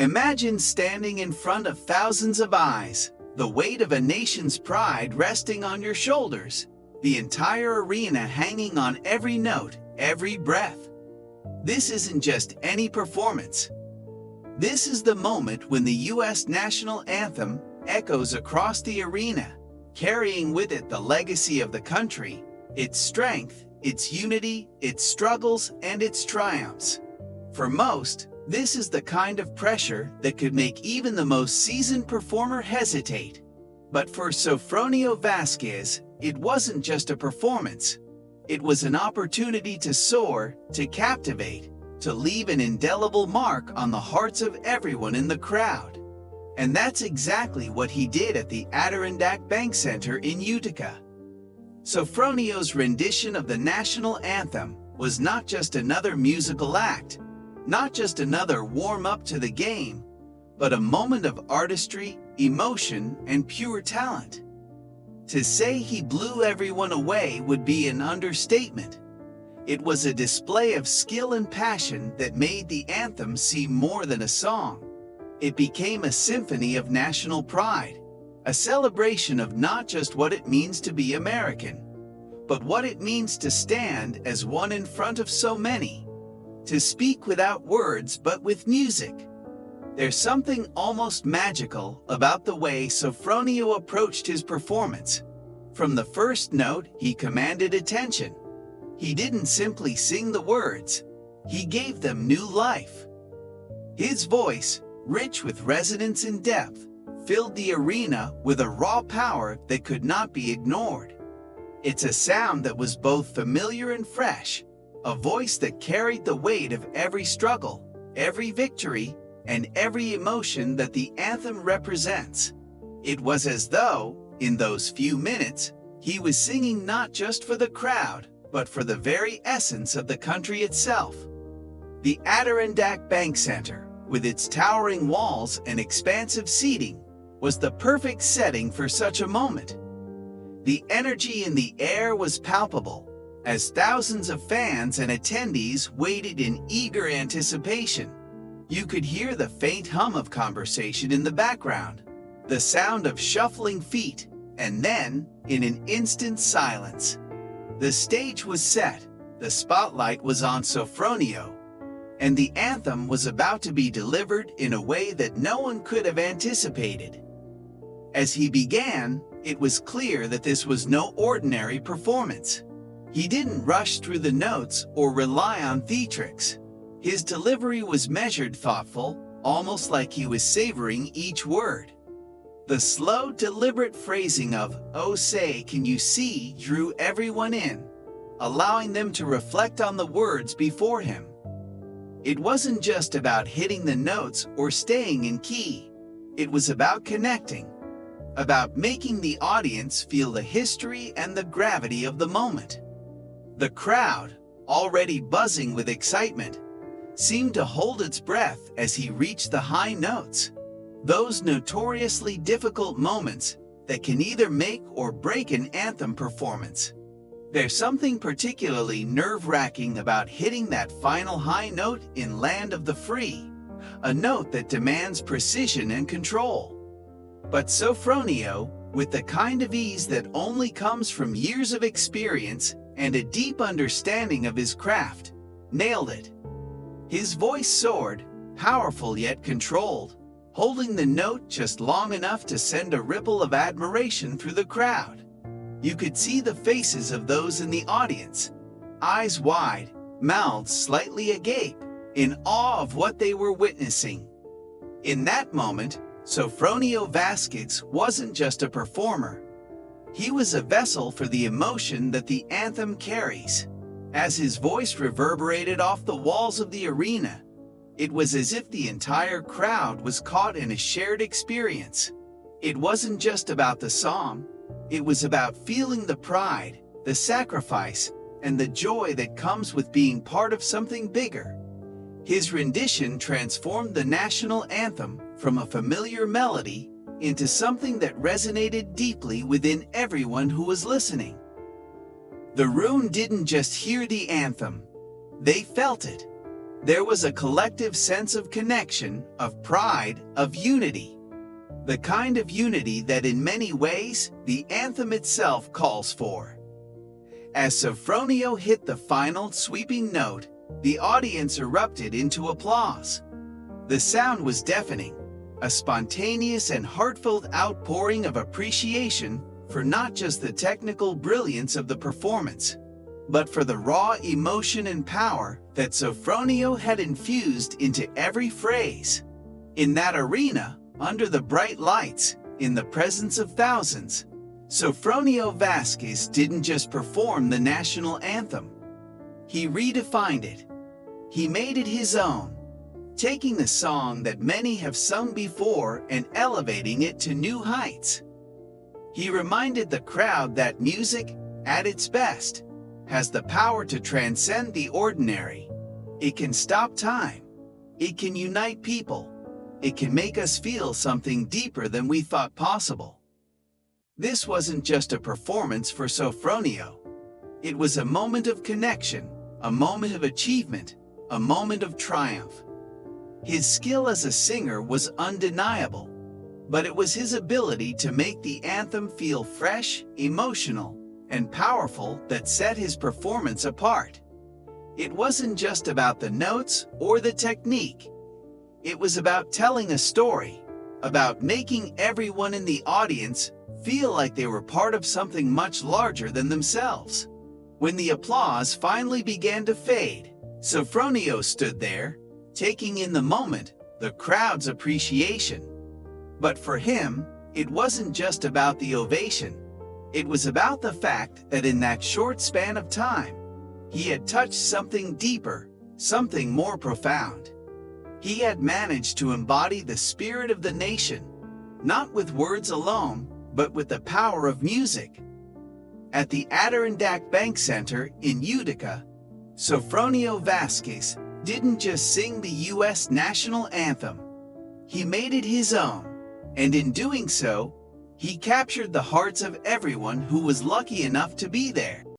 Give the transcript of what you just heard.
Imagine standing in front of thousands of eyes, the weight of a nation's pride resting on your shoulders, the entire arena hanging on every note, every breath. This isn't just any performance. This is the moment when the U.S. national anthem echoes across the arena, carrying with it the legacy of the country, its strength, its unity, its struggles, and its triumphs. For most, this is the kind of pressure that could make even the most seasoned performer hesitate. But for SofronioVasquez, it wasn't just a performance. It was an opportunity to soar, to captivate, to leave an indelible mark on the hearts of everyone in the crowd. And that's exactly what he did at the Adirondack Bank Center in Utica. Sofronio's rendition of the national anthem was not just another musical act, not just another warm-up to the game, but a moment of artistry, emotion, and pure talent. To say he blew everyone away would be an understatement. It was a display of skill and passion that made the anthem seem more than a song. It became a symphony of national pride, a celebration of not just what it means to be American, but what it means to stand as one in front of so many, to speak without words but with music. There's something almost magical about the way Sofronio approached his performance. From the first note, he commanded attention. He didn't simply sing the words, he gave them new life. His voice, rich with resonance and depth, filled the arena with a raw power that could not be ignored. It's a sound that was both familiar and fresh, a voice that carried the weight of every struggle, every victory, and every emotion that the anthem represents. It was as though, in those few minutes, he was singing not just for the crowd, but for the very essence of the country itself. The Adirondack Bank Center, with its towering walls and expansive seating, was the perfect setting for such a moment. The energy in the air was palpable, as thousands of fans and attendees waited in eager anticipation. You could hear the faint hum of conversation in the background, the sound of shuffling feet, and then, in an instant silence, the stage was set, the spotlight was on Sofronio, and the anthem was about to be delivered in a way that no one could have anticipated. As he began, it was clear that this was no ordinary performance. He didn't rush through the notes or rely on theatrics. His delivery was measured, thoughtful, almost like he was savoring each word. The slow, deliberate phrasing of, "Oh say, can you see?" drew everyone in, allowing them to reflect on the words before him. It wasn't just about hitting the notes or staying in key. It was about connecting, about making the audience feel the history and the gravity of the moment. The crowd, already buzzing with excitement, seemed to hold its breath as he reached the high notes, those notoriously difficult moments that can either make or break an anthem performance. There's something particularly nerve-wracking about hitting that final high note in Land of the Free, a note that demands precision and control. But Sofronio, with the kind of ease that only comes from years of experience and a deep understanding of his craft, nailed it. His voice soared, powerful yet controlled, holding the note just long enough to send a ripple of admiration through the crowd. You could see the faces of those in the audience, eyes wide, mouths slightly agape, in awe of what they were witnessing. In that moment, SofronioVasquez wasn't just a performer. He was a vessel for the emotion that the anthem carries. As his voice reverberated off the walls of the arena, it was as if the entire crowd was caught in a shared experience. It wasn't just about the song, it was about feeling the pride, the sacrifice, and the joy that comes with being part of something bigger. His rendition transformed the national anthem from a familiar melody into something that resonated deeply within everyone who was listening. The room didn't just hear the anthem, they felt it. There was a collective sense of connection, of pride, of unity. The kind of unity that in many ways the anthem itself calls for. As Sofronio hit the final sweeping note, the audience erupted into applause. The sound was deafening, a spontaneous and heartfelt outpouring of appreciation for not just the technical brilliance of the performance, but for the raw emotion and power that Sofronio had infused into every phrase. In that arena, under the bright lights, in the presence of thousands, SofronioVasquez didn't just perform the national anthem. He redefined it. He made it his own, taking the song that many have sung before and elevating it to new heights. He reminded the crowd that music, at its best, has the power to transcend the ordinary. It can stop time. It can unite people. It can make us feel something deeper than we thought possible. This wasn't just a performance for Sofronio. It was a moment of connection, a moment of achievement, a moment of triumph. His skill as a singer was undeniable, but it was his ability to make the anthem feel fresh, emotional, and powerful that set his performance apart. It wasn't just about the notes or the technique. It was about telling a story, about making everyone in the audience feel like they were part of something much larger than themselves. When the applause finally began to fade, Sofronio stood there, taking in the moment, the crowd's appreciation. But for him, it wasn't just about the ovation. It was about the fact that in that short span of time, he had touched something deeper, something more profound. He had managed to embody the spirit of the nation, not with words alone, but with the power of music. At the Adirondack Bank Center in Utica, SofronioVasquez didn't just sing the U.S. national anthem. He made it his own, and in doing so, he captured the hearts of everyone who was lucky enough to be there.